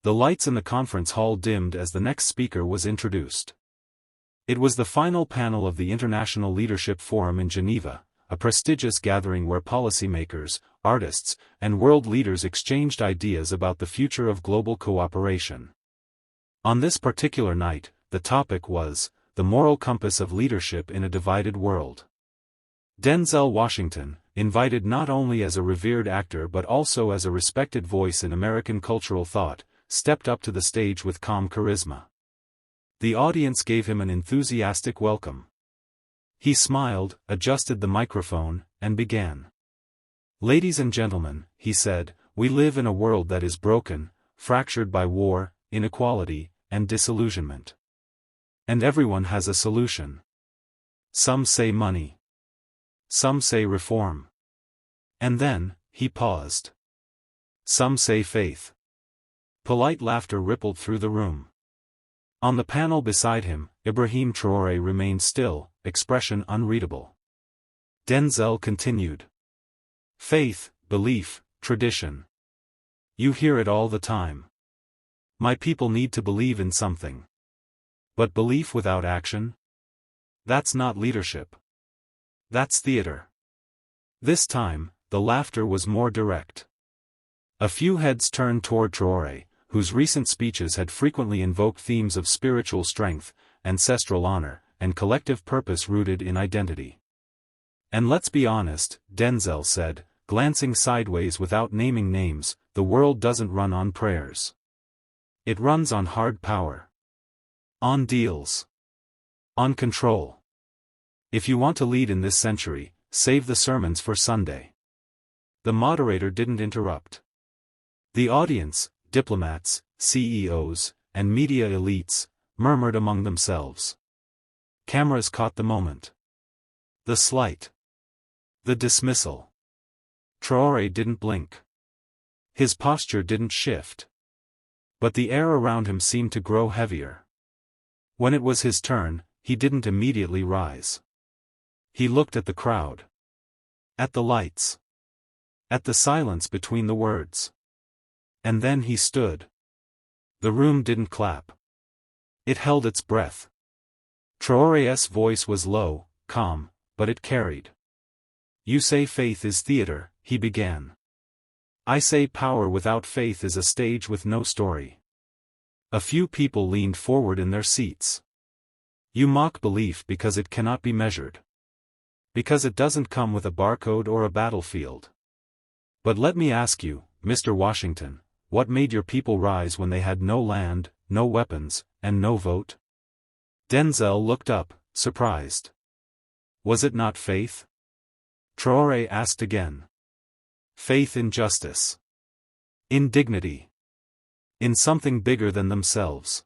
The lights in the conference hall dimmed as the next speaker was introduced. It was the final panel of the International Leadership Forum in Geneva, a prestigious gathering where policymakers, artists, and world leaders exchanged ideas about the future of global cooperation. On this particular night, the topic was, the moral compass of leadership in a divided world. Denzel Washington, invited not only as a revered actor but also as a respected voice in American cultural thought, stepped up to the stage with calm charisma. The audience gave him an enthusiastic welcome. He smiled, adjusted the microphone, and began. "Ladies and gentlemen," he said, "we live in a world that is broken, fractured by war, inequality, and disillusionment. And everyone has a solution. Some say money. Some say reform. And then, he paused. Some say faith." Polite laughter rippled through the room. On the panel beside him, Ibrahim Traoré remained still, expression unreadable. Denzel continued. "Faith, belief, tradition. You hear it all the time. My people need to believe in something. But belief without action? That's not leadership. That's theater." This time, the laughter was more direct. A few heads turned toward Trouore, whose recent speeches had frequently invoked themes of spiritual strength, ancestral honor, and collective purpose rooted in identity. "And let's be honest," Denzel said, glancing sideways without naming names, "the world doesn't run on prayers. It runs on hard power. On deals. On control. If you want to lead in this century, save the sermons for Sunday." The moderator didn't interrupt. The audience, diplomats, CEOs, and media elites, murmured among themselves. Cameras caught the moment. The slight. The dismissal. Traoré didn't blink. His posture didn't shift. But the air around him seemed to grow heavier. When it was his turn, he didn't immediately rise. He looked at the crowd. At the lights. At the silence between the words. And then he stood. The room didn't clap. It held its breath. Traoré's voice was low, calm, but it carried. "You say faith is theater," he began. "I say power without faith is a stage with no story." A few people leaned forward in their seats. "You mock belief because it cannot be measured. Because it doesn't come with a barcode or a battlefield. But let me ask you, Mr. Washington, what made your people rise when they had no land, no weapons, and no vote?" Denzel looked up, surprised. "Was it not faith?" Traoré asked again. "Faith in justice. In dignity. In something bigger than themselves."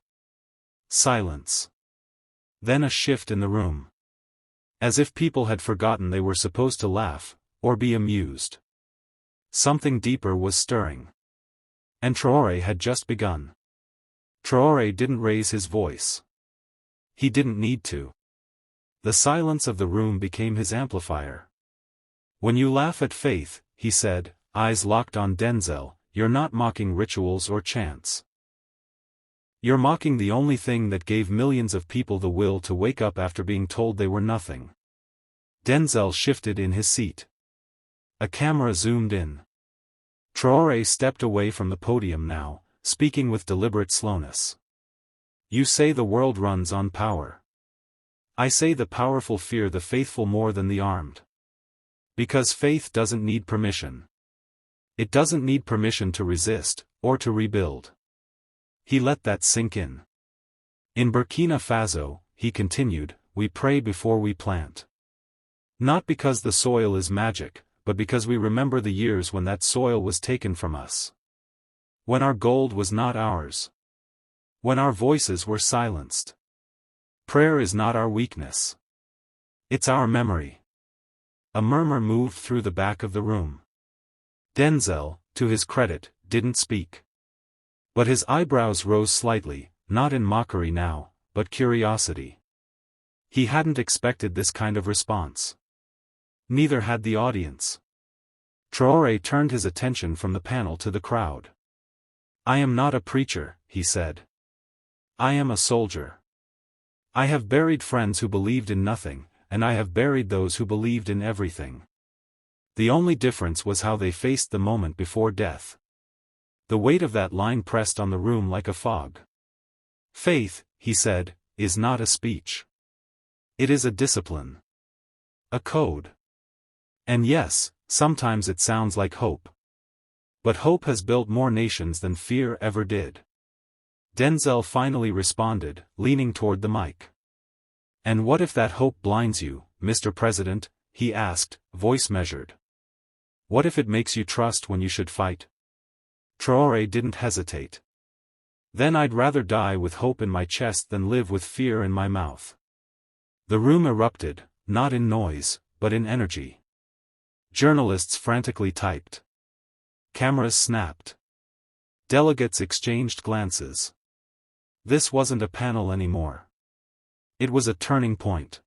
Silence. Then a shift in the room. As if people had forgotten they were supposed to laugh, or be amused. Something deeper was stirring. And Traoré had just begun. Traoré didn't raise his voice. He didn't need to. The silence of the room became his amplifier. "When you laugh at faith," he said, eyes locked on Denzel, "you're not mocking rituals or chants. You're mocking the only thing that gave millions of people the will to wake up after being told they were nothing." Denzel shifted in his seat. A camera zoomed in. Traoré stepped away from the podium now, speaking with deliberate slowness. "You say the world runs on power. I say the powerful fear the faithful more than the armed. Because faith doesn't need permission. It doesn't need permission to resist, or to rebuild." He let that sink in. "In Burkina Faso," he continued, "we pray before we plant. Not because the soil is magic, but because we remember the years when that soil was taken from us. When our gold was not ours. When our voices were silenced. Prayer is not our weakness. It's our memory." A murmur moved through the back of the room. Denzel, to his credit, didn't speak. But his eyebrows rose slightly, not in mockery now, but curiosity. He hadn't expected this kind of response. Neither had the audience. Traoré turned his attention from the panel to the crowd. I am not a preacher, he said. I am a soldier. I have buried friends who believed in nothing, and I have buried those who believed in everything. The only difference was how they faced the moment before death. The weight of that line pressed on the room like a fog. Faith, he said, is not a speech. It is a discipline. A code. And yes, sometimes it sounds like hope. But hope has built more nations than fear ever did. Denzel finally responded, leaning toward the mic. And what if that hope blinds you, Mr. President? He asked, voice measured. What if it makes you trust when you should fight? Traoré didn't hesitate. Then I'd rather die with hope in my chest than live with fear in my mouth. The room erupted, not in noise, but in energy. Journalists frantically typed. Cameras snapped. Delegates exchanged glances. This wasn't a panel anymore. It was a turning point.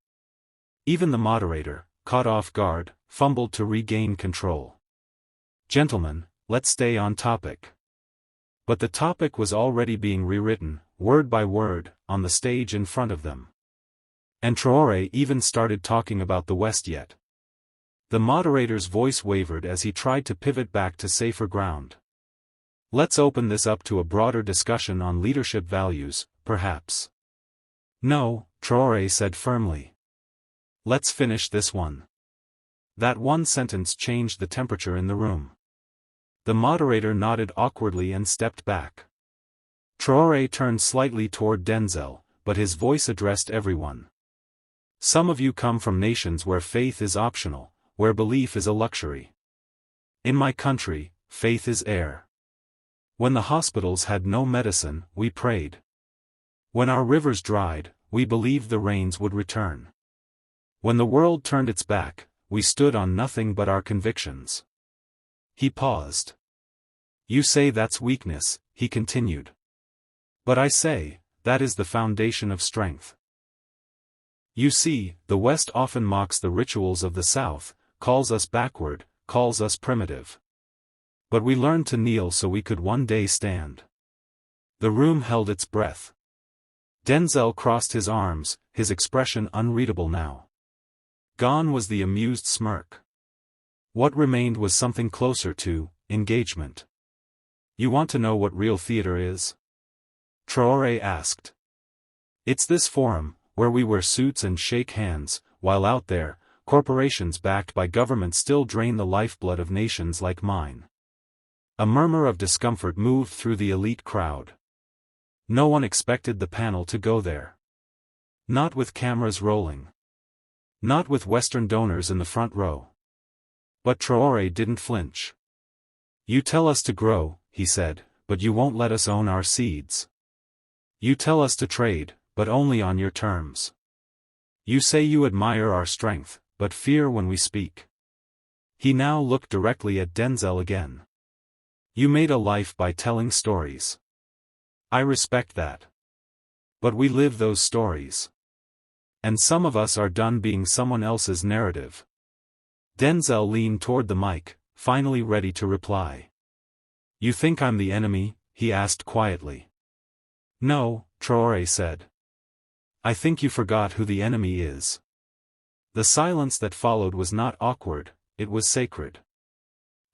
Even the moderator, caught off guard, fumbled to regain control. Gentlemen, let's stay on topic. But the topic was already being rewritten, word by word, on the stage in front of them. And Traoré even started talking about the West yet. The moderator's voice wavered as he tried to pivot back to safer ground. Let's open this up to a broader discussion on leadership values, perhaps. No, Traoré said firmly. Let's finish this one. That one sentence changed the temperature in the room. The moderator nodded awkwardly and stepped back. Traoré turned slightly toward Denzel, but his voice addressed everyone. Some of you come from nations where faith is optional, where belief is a luxury. In my country, faith is air. When the hospitals had no medicine, we prayed. When our rivers dried, we believed the rains would return. When the world turned its back, we stood on nothing but our convictions. He paused. You say that's weakness, he continued. But I say, that is the foundation of strength. You see, the West often mocks the rituals of the South, calls us backward, calls us primitive. But we learned to kneel so we could one day stand. The room held its breath. Denzel crossed his arms, his expression unreadable now. Gone was the amused smirk. What remained was something closer to engagement. You want to know what real theater is? Traoré asked. It's this forum, where we wear suits and shake hands, while out there, corporations backed by governments still drain the lifeblood of nations like mine. A murmur of discomfort moved through the elite crowd. No one expected the panel to go there. Not with cameras rolling. Not with Western donors in the front row. But Traoré didn't flinch. You tell us to grow, he said, but you won't let us own our seeds. You tell us to trade, but only on your terms. You say you admire our strength, but fear when we speak. He now looked directly at Denzel again. You made a life by telling stories. I respect that. But we live those stories. And some of us are done being someone else's narrative. Denzel leaned toward the mic, finally ready to reply. You think I'm the enemy? He asked quietly. No, Traoré said. I think you forgot who the enemy is. The silence that followed was not awkward, it was sacred.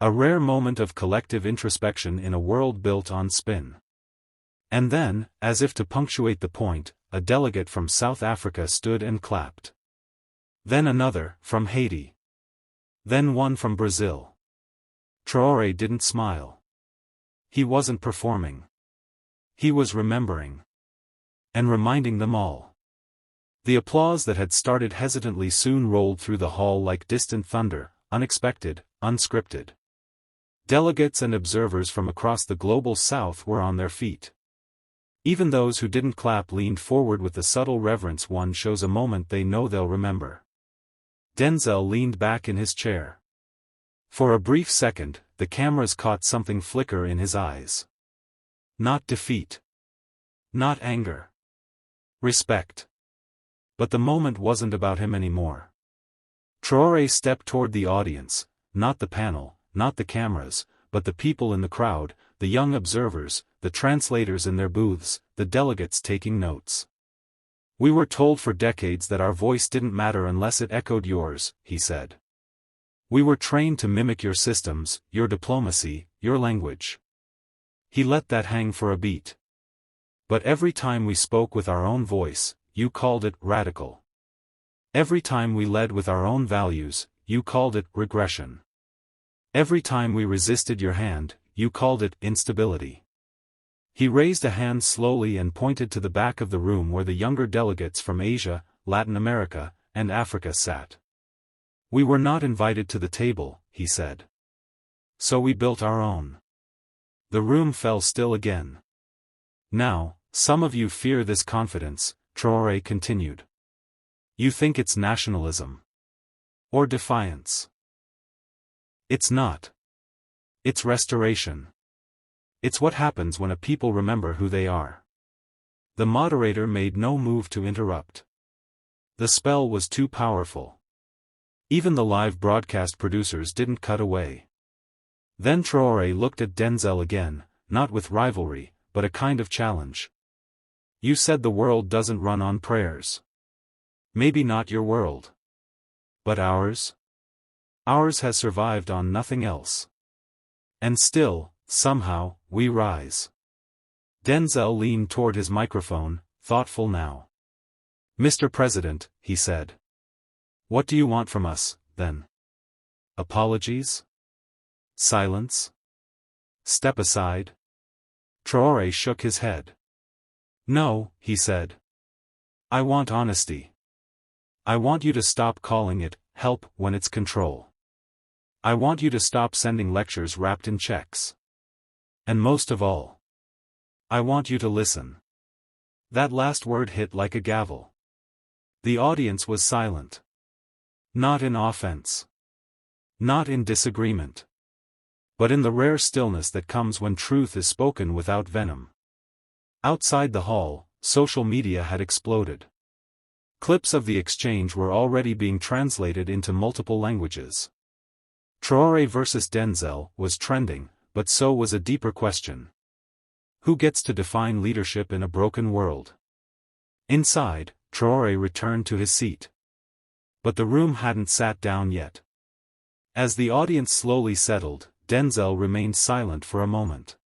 A rare moment of collective introspection in a world built on spin. And then, as if to punctuate the point, a delegate from South Africa stood and clapped. Then another, from Haiti. Then one from Brazil. Traoré didn't smile. He wasn't performing. He was remembering. And reminding them all. The applause that had started hesitantly soon rolled through the hall like distant thunder, unexpected, unscripted. Delegates and observers from across the global South were on their feet. Even those who didn't clap leaned forward with the subtle reverence one shows a moment they know they'll remember. Denzel leaned back in his chair. For a brief second, the cameras caught something flicker in his eyes. Not defeat. Not anger. Respect. But the moment wasn't about him anymore. Traoré stepped toward the audience, not the panel, not the cameras, but the people in the crowd, the young observers, the translators in their booths, the delegates taking notes. "We were told for decades that our voice didn't matter unless it echoed yours," he said. "We were trained to mimic your systems, your diplomacy, your language." He let that hang for a beat. "But every time we spoke with our own voice, you called it radical. Every time we led with our own values, you called it regression. Every time we resisted your hand, you called it instability." He raised a hand slowly and pointed to the back of the room where the younger delegates from Asia, Latin America, and Africa sat. "We were not invited to the table," he said. "So we built our own." The room fell still again. "Now, some of you fear this confidence," Traoré continued. "You think it's nationalism. Or defiance. It's not. It's restoration. It's what happens when a people remember who they are." The moderator made no move to interrupt. The spell was too powerful. Even the live broadcast producers didn't cut away. Then Traoré looked at Denzel again, not with rivalry, but a kind of challenge. "You said the world doesn't run on prayers. Maybe not your world. But ours? Ours has survived on nothing else. And still, somehow, we rise." Denzel leaned toward his microphone, thoughtful now. "Mr. President," he said. "What do you want from us, then? Apologies? Silence? Step aside?" Traoré shook his head. "No," he said. "I want honesty. I want you to stop calling it help when it's control. I want you to stop sending lectures wrapped in checks. And most of all, I want you to listen." That last word hit like a gavel. The audience was silent. Not in offense. Not in disagreement. But in the rare stillness that comes when truth is spoken without venom. Outside the hall, social media had exploded. Clips of the exchange were already being translated into multiple languages. Traoré versus Denzel was trending, but so was a deeper question. Who gets to define leadership in a broken world? Inside, Traoré returned to his seat. But the room hadn't sat down yet. As the audience slowly settled, Denzel remained silent for a moment.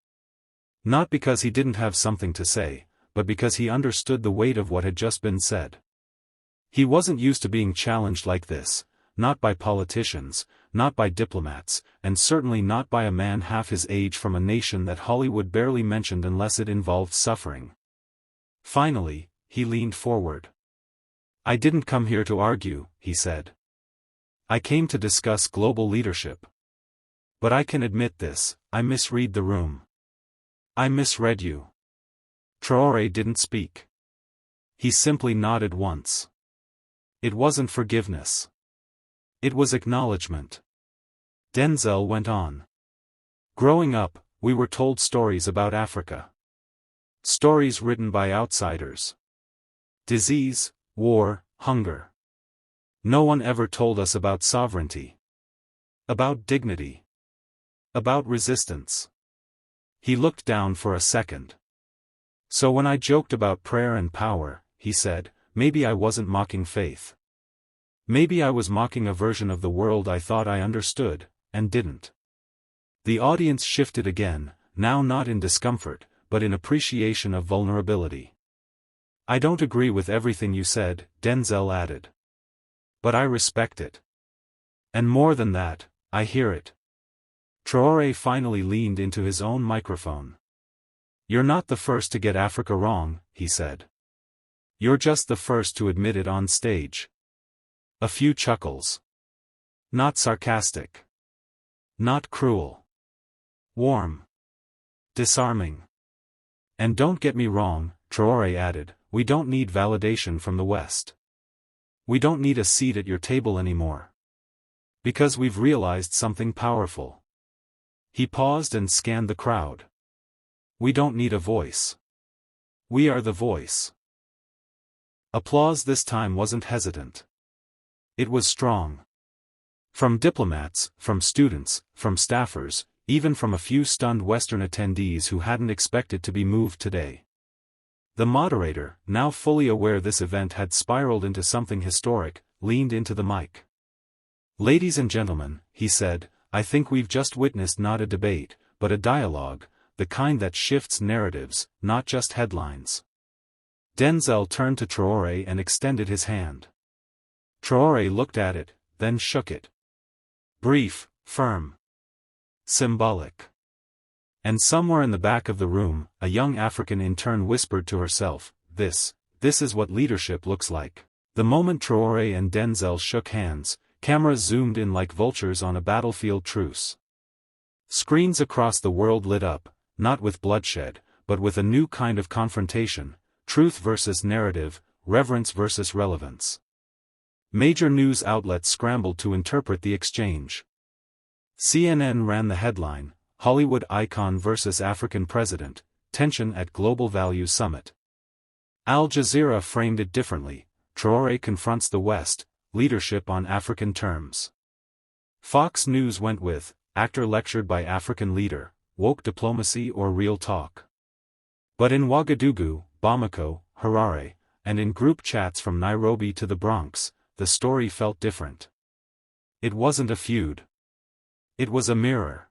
Not because he didn't have something to say, but because he understood the weight of what had just been said. He wasn't used to being challenged like this, not by politicians, not by diplomats, and certainly not by a man half his age from a nation that Hollywood barely mentioned unless it involved suffering. Finally, he leaned forward. "I didn't come here to argue," he said. "I came to discuss global leadership. But I can admit this, I misread the room. I misread you." Traoré didn't speak. He simply nodded once. It wasn't forgiveness. It was acknowledgement. Denzel went on. "Growing up, we were told stories about Africa. Stories written by outsiders. Disease, war, hunger. No one ever told us about sovereignty. About dignity. About resistance." He looked down for a second. "So when I joked about prayer and power," he said, "maybe I wasn't mocking faith. Maybe I was mocking a version of the world I thought I understood, and didn't." The audience shifted again, now not in discomfort, but in appreciation of vulnerability. "I don't agree with everything you said," Denzel added. "But I respect it. And more than that, I hear it." Traoré finally leaned into his own microphone. "You're not the first to get Africa wrong," he said. "You're just the first to admit it on stage." A few chuckles. Not sarcastic. Not cruel. Warm. Disarming. "And don't get me wrong," Traoré added, "we don't need validation from the West. We don't need a seat at your table anymore. Because we've realized something powerful." He paused and scanned the crowd. "We don't need a voice. We are the voice." Applause this time wasn't hesitant. It was strong. From diplomats, from students, from staffers, even from a few stunned Western attendees who hadn't expected to be moved today. The moderator, now fully aware this event had spiraled into something historic, leaned into the mic. "Ladies and gentlemen," he said, "I think we've just witnessed not a debate, but a dialogue, the kind that shifts narratives, not just headlines." Denzel turned to Traoré and extended his hand. Traoré looked at it, then shook it. Brief, firm, symbolic. And somewhere in the back of the room, a young African intern whispered to herself, This is what leadership looks like." The moment Traoré and Denzel shook hands, cameras zoomed in like vultures on a battlefield truce. Screens across the world lit up, not with bloodshed, but with a new kind of confrontation: truth versus narrative, reverence versus relevance. Major news outlets scrambled to interpret the exchange. CNN ran the headline, "Hollywood Icon versus African President, Tension at Global Values Summit." Al Jazeera framed it differently: "Traoré confronts the West, leadership on African terms." Fox News went with, "Actor lectured by African leader, woke diplomacy or real talk." But in Ouagadougou, Bamako, Harare, and in group chats from Nairobi to the Bronx, the story felt different. It wasn't a feud. It was a mirror.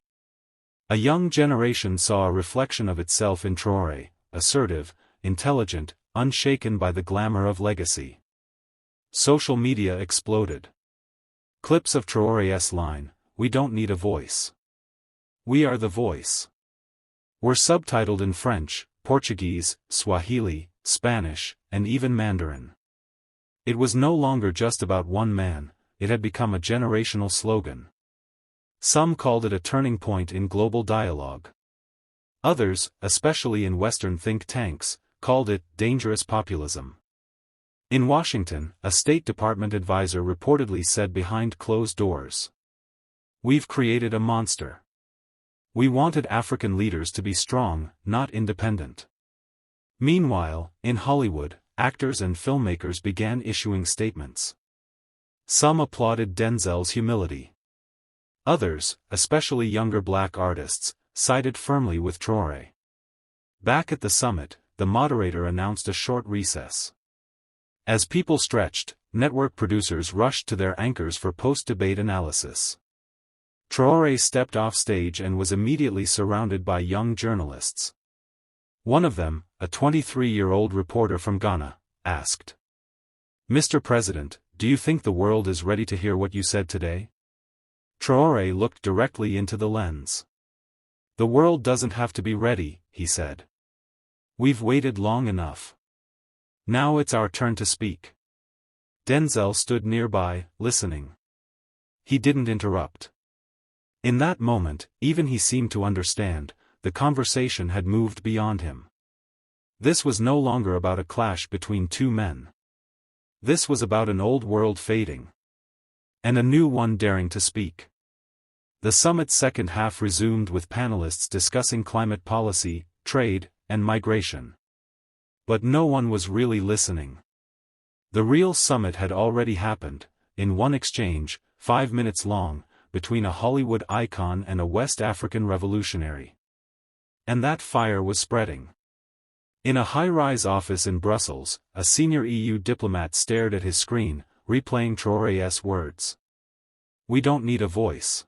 A young generation saw a reflection of itself in Traoré, assertive, intelligent, unshaken by the glamour of legacy. Social media exploded. Clips of Traoré's line, "We don't need a voice. We are the voice," were subtitled in French, Portuguese, Swahili, Spanish, and even Mandarin. It was no longer just about one man, it had become a generational slogan. Some called it a turning point in global dialogue. Others, especially in Western think tanks, called it dangerous populism. In Washington, a State Department advisor reportedly said behind closed doors, "We've created a monster. We wanted African leaders to be strong, not independent." Meanwhile, in Hollywood, actors and filmmakers began issuing statements. Some applauded Denzel's humility. Others, especially younger black artists, sided firmly with Traoré. Back at the summit, the moderator announced a short recess. As people stretched, network producers rushed to their anchors for post-debate analysis. Traoré stepped off stage and was immediately surrounded by young journalists. One of them, a 23-year-old reporter from Ghana, asked, "Mr. President, do you think the world is ready to hear what you said today?" Traoré looked directly into the lens. "The world doesn't have to be ready," he said. "We've waited long enough. Now it's our turn to speak." Denzel stood nearby, listening. He didn't interrupt. In that moment, even he seemed to understand, the conversation had moved beyond him. This was no longer about a clash between two men. This was about an old world fading. And a new one daring to speak. The summit's second half resumed with panelists discussing climate policy, trade, and migration. But no one was really listening. The real summit had already happened, in one exchange, 5 minutes long, between a Hollywood icon and a West African revolutionary. And that fire was spreading. In a high-rise office in Brussels, a senior EU diplomat stared at his screen, replaying Traoré's words. "We don't need a voice.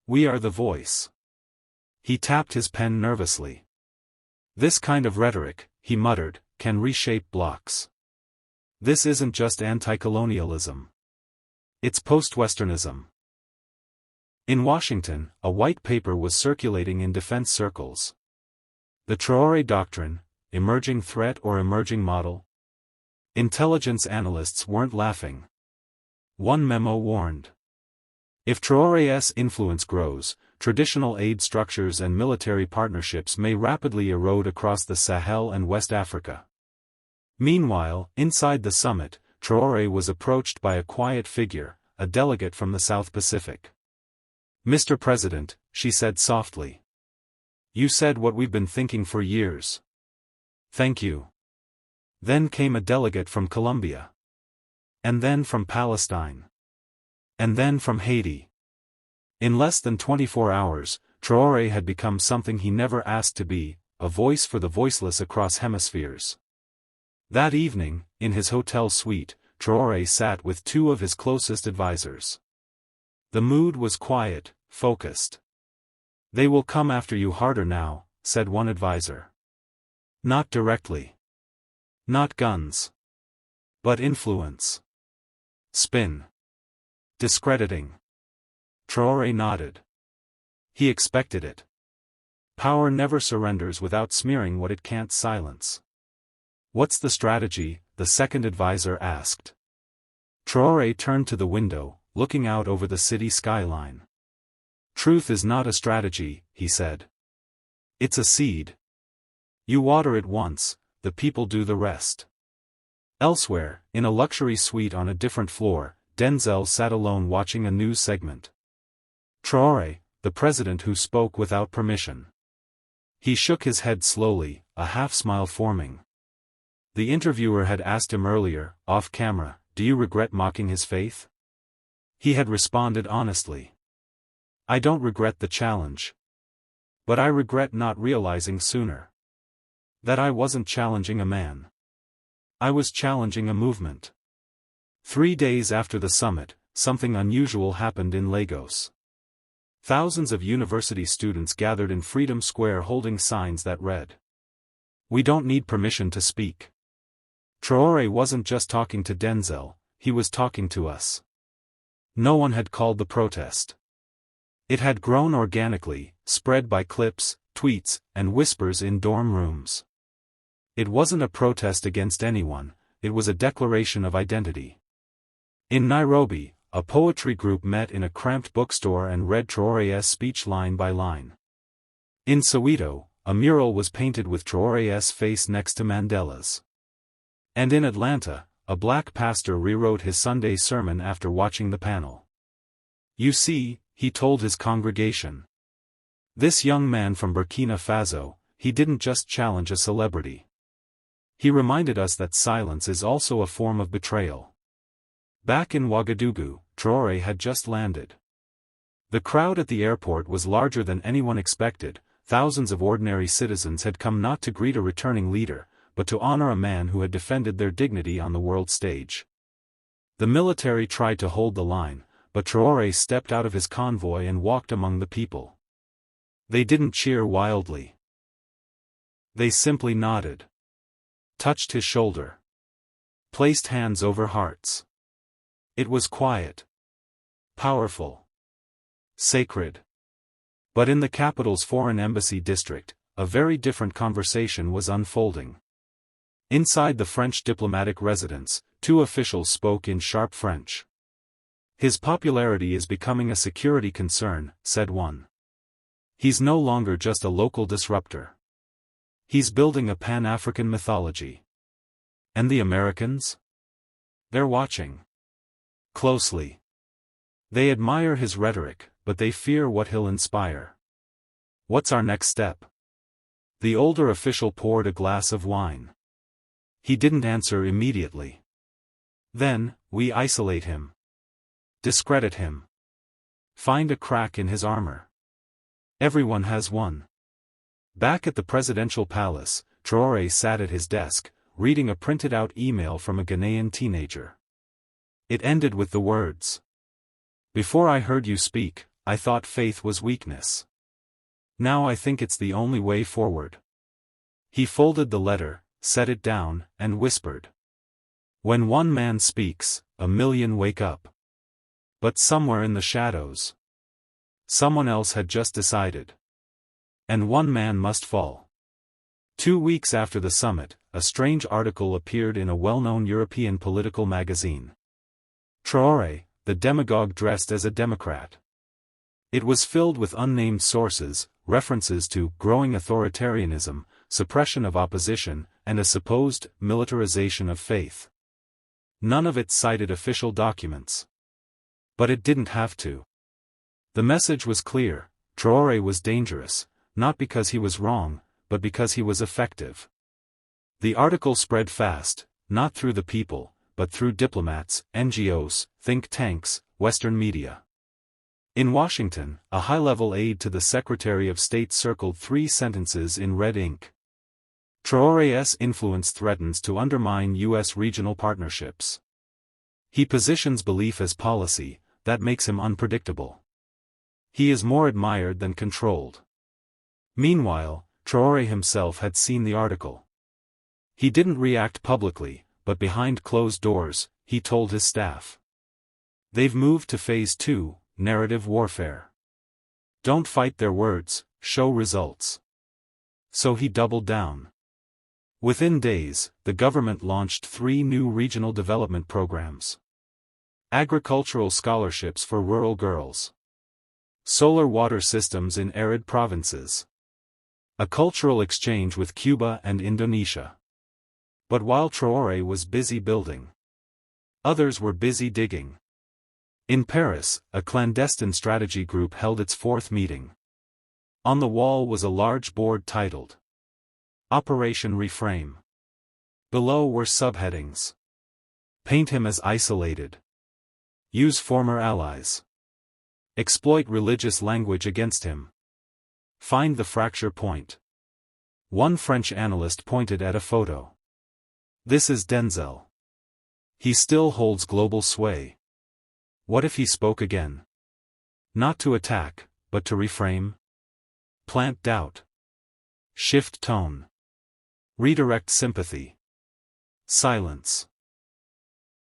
We are the voice." He tapped his pen nervously. "This kind of rhetoric," he muttered, "can reshape blocks. This isn't just anti-colonialism. It's post-Westernism." In Washington, a white paper was circulating in defense circles. The Traoré Doctrine, Emerging Threat or Emerging Model? Intelligence analysts weren't laughing. One memo warned. If Traoré's influence grows, traditional aid structures and military partnerships may rapidly erode across the Sahel and West Africa. Meanwhile, inside the summit, Traoré was approached by a quiet figure, a delegate from the South Pacific. "Mr. President," she said softly. "You said what we've been thinking for years. Thank you." Then came a delegate from Colombia. And then from Palestine. And then from Haiti. In less than 24 hours, Traoré had become something he never asked to be, a voice for the voiceless across hemispheres. That evening, in his hotel suite, Traoré sat with two of his closest advisors. The mood was quiet, focused. "They will come after you harder now," said one advisor. "Not directly. Not guns. But influence. Spin. Discrediting." Traoré nodded. He expected it. Power never surrenders without smearing what it can't silence. "What's the strategy?" the second advisor asked. Traoré turned to the window, looking out over the city skyline. "Truth is not a strategy," he said. "It's a seed. You water it once, the people do the rest." Elsewhere, in a luxury suite on a different floor, Denzel sat alone watching a news segment. Traoré, the president who spoke without permission. He shook his head slowly, a half-smile forming. The interviewer had asked him earlier, off camera, "Do you regret mocking his faith?" He had responded honestly. "I don't regret the challenge. But I regret not realizing sooner that I wasn't challenging a man. I was challenging a movement." 3 days after the summit, something unusual happened in Lagos. Thousands of university students gathered in Freedom Square holding signs that read, "We don't need permission to speak." Traoré wasn't just talking to Denzel, he was talking to us. No one had called the protest. It had grown organically, spread by clips, tweets, and whispers in dorm rooms. It wasn't a protest against anyone, it was a declaration of identity. In Nairobi, a poetry group met in a cramped bookstore and read Traoré's speech line by line. In Soweto, a mural was painted with Traoré's face next to Mandela's. And in Atlanta, a black pastor rewrote his Sunday sermon after watching the panel. "You see," he told his congregation. "This young man from Burkina Faso, he didn't just challenge a celebrity. He reminded us that silence is also a form of betrayal." Back in Ouagadougou, Traoré had just landed. The crowd at the airport was larger than anyone expected. Thousands of ordinary citizens had come not to greet a returning leader, but to honor a man who had defended their dignity on the world stage. The military tried to hold the line, but Traoré stepped out of his convoy and walked among the people. They didn't cheer wildly. They simply nodded. Touched his shoulder. Placed hands over hearts. It was quiet. Powerful. Sacred. But in the capital's foreign embassy district, a very different conversation was unfolding. Inside the French diplomatic residence, two officials spoke in sharp French. "His popularity is becoming a security concern," said one. "He's no longer just a local disruptor. He's building a Pan-African mythology." "And the Americans? They're watching closely. They admire his rhetoric, but they fear what he'll inspire. What's our next step?" The older official poured a glass of wine. He didn't answer immediately. "Then, we isolate him. Discredit him. Find a crack in his armor. Everyone has one." Back at the presidential palace, Traoré sat at his desk, reading a printed-out email from a Ghanaian teenager. It ended with the words, "Before I heard you speak, I thought faith was weakness. Now I think it's the only way forward." He folded the letter, set it down, and whispered, "When one man speaks, a million wake up." But somewhere in the shadows, someone else had just decided. And one man must fall. 2 weeks after the summit, a strange article appeared in a well-known European political magazine. Traoré, the demagogue dressed as a Democrat. It was filled with unnamed sources, references to growing authoritarianism, suppression of opposition, and a supposed militarization of faith. None of it cited official documents. But it didn't have to. The message was clear: Traoré was dangerous, not because he was wrong, but because he was effective. The article spread fast, not through the people, but through diplomats, NGOs, think tanks, Western media. In Washington, a high-level aide to the Secretary of State circled 3 sentences in red ink. Traoré's influence threatens to undermine U.S. regional partnerships. He positions belief as policy, that makes him unpredictable. He is more admired than controlled. Meanwhile, Trouore himself had seen the article. He didn't react publicly, but behind closed doors, he told his staff. They've moved to phase 2, narrative warfare. Don't fight their words, show results. So he doubled down. Within days, the government launched 3 new regional development programs. Agricultural scholarships for rural girls. Solar water systems in arid provinces. A cultural exchange with Cuba and Indonesia. But while Trouore was busy building, others were busy digging. In Paris, a clandestine strategy group held its 4th meeting. On the wall was a large board titled Operation Reframe. Below were subheadings. Paint him as isolated. Use former allies. Exploit religious language against him. Find the fracture point. One French analyst pointed at a photo. This is Denzel. He still holds global sway. What if he spoke again? Not to attack, but to reframe? Plant doubt. Shift tone. Redirect sympathy. Silence.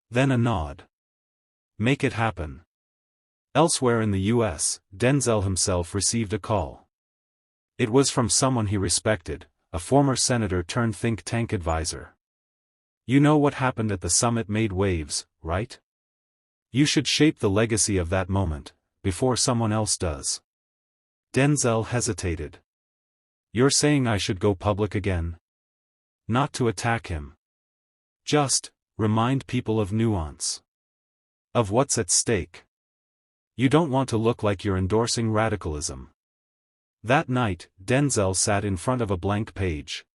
Then a nod. Make it happen. Elsewhere in the U.S., Denzel himself received a call. It was from someone he respected, a former senator turned think tank advisor. You know what happened at the summit made waves, right? You should shape the legacy of that moment, before someone else does. Denzel hesitated. You're saying I should go public again? Not to attack him. Just, remind people of nuance. Of what's at stake. You don't want to look like you're endorsing radicalism. That night, Denzel sat in front of a blank page.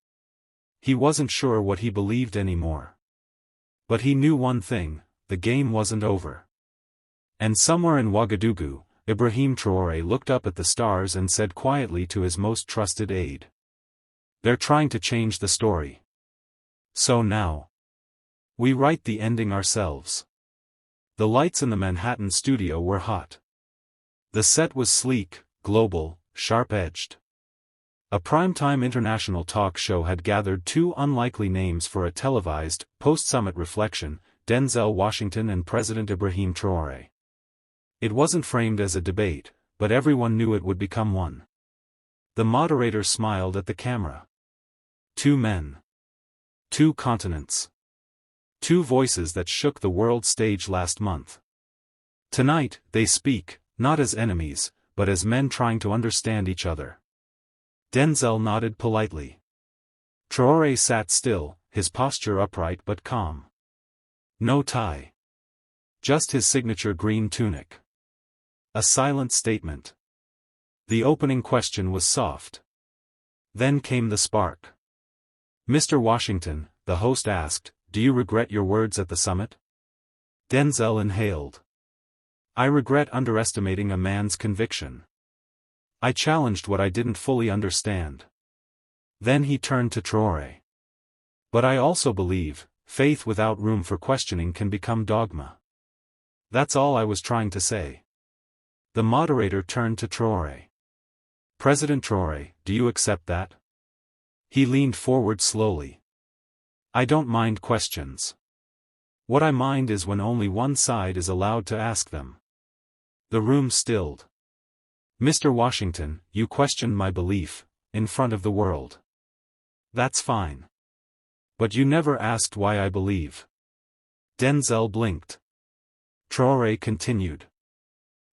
He wasn't sure what he believed anymore. But he knew one thing, the game wasn't over. And somewhere in Ouagadougou, Ibrahim Traoré looked up at the stars and said quietly to his most trusted aide. They're trying to change the story. So now, we write the ending ourselves. The lights in the Manhattan studio were hot. The set was sleek, global, sharp-edged. A primetime international talk show had gathered 2 unlikely names for a televised, post-summit reflection, Denzel Washington and President Ibrahim Traoré. It wasn't framed as a debate, but everyone knew it would become one. The moderator smiled at the camera. 2 men. 2 continents. 2 voices that shook the world stage last month. Tonight, they speak, not as enemies, but as men trying to understand each other. Denzel nodded politely. Traoré sat still, his posture upright but calm. No tie. Just his signature green tunic. A silent statement. The opening question was soft. Then came the spark. Mr. Washington, the host asked, do you regret your words at the summit? Denzel inhaled. I regret underestimating a man's conviction. I challenged what I didn't fully understand. Then he turned to Trouore. But I also believe, faith without room for questioning can become dogma. That's all I was trying to say. The moderator turned to Trouore. President Trouore, do you accept that? He leaned forward slowly. I don't mind questions. What I mind is when only one side is allowed to ask them. The room stilled. Mr. Washington, you questioned my belief, in front of the world. That's fine. But you never asked why I believe. Denzel blinked. Trouore continued.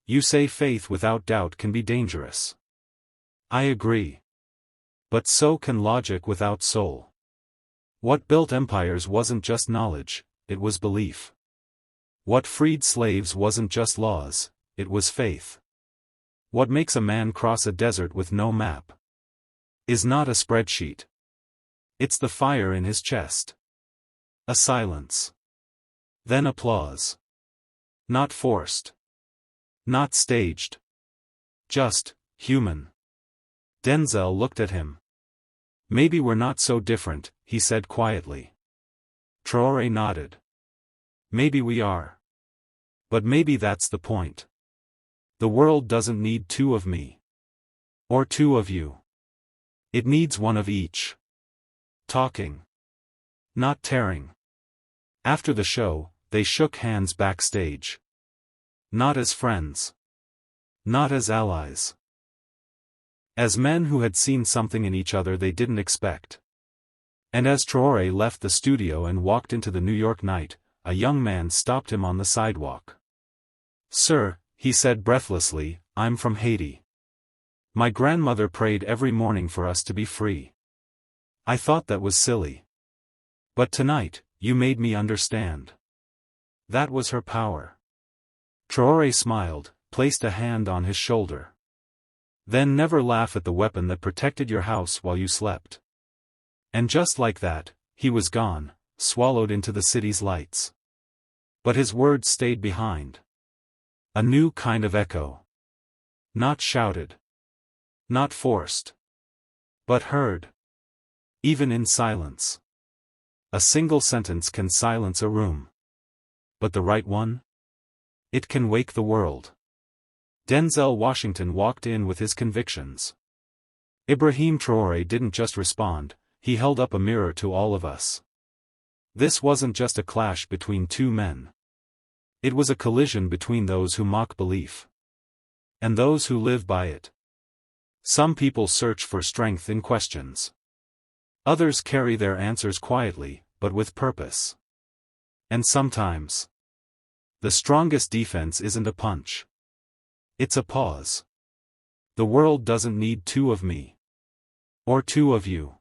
You say faith without doubt can be dangerous. I agree. But so can logic without soul. What built empires wasn't just knowledge, it was belief. What freed slaves wasn't just laws, it was faith. What makes a man cross a desert with no map is not a spreadsheet. It's the fire in his chest. A silence. Then applause. Not forced. Not staged. Just, human. Denzel looked at him. Maybe we're not so different, he said quietly. Traoré nodded. Maybe we are. But maybe that's the point. The world doesn't need two of me. Or two of you. It needs one of each. Talking. Not tearing. After the show, they shook hands backstage. Not as friends. Not as allies. As men who had seen something in each other they didn't expect. And as Trouore left the studio and walked into the New York night, a young man stopped him on the sidewalk. "Sir," he said breathlessly, "I'm from Haiti. My grandmother prayed every morning for us to be free. I thought that was silly. But tonight, you made me understand." That was her power. Trouore smiled, placed a hand on his shoulder. "Then never laugh at the weapon that protected your house while you slept." And just like that, he was gone, swallowed into the city's lights. But his words stayed behind. A new kind of echo. Not shouted. Not forced. But heard. Even in silence. A single sentence can silence a room. But the right one? It can wake the world. Denzel Washington walked in with his convictions. Ibrahim Traoré didn't just respond, he held up a mirror to all of us. This wasn't just a clash between two men. It was a collision between those who mock belief. And those who live by it. Some people search for strength in questions. Others carry their answers quietly, but with purpose. And sometimes, the strongest defense isn't a punch. It's a pause. The world doesn't need two of me. Or two of you.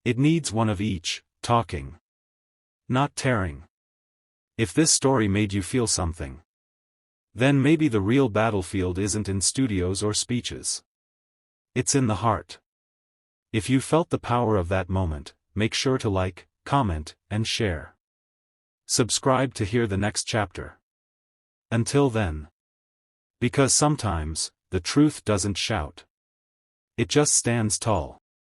It needs one of each, talking. Not tearing. If this story made you feel something, then maybe the real battlefield isn't in studios or speeches. It's in the heart. If you felt the power of that moment, make sure to like, comment, and share. Subscribe to hear the next chapter. Until then. Because sometimes, the truth doesn't shout. It just stands tall.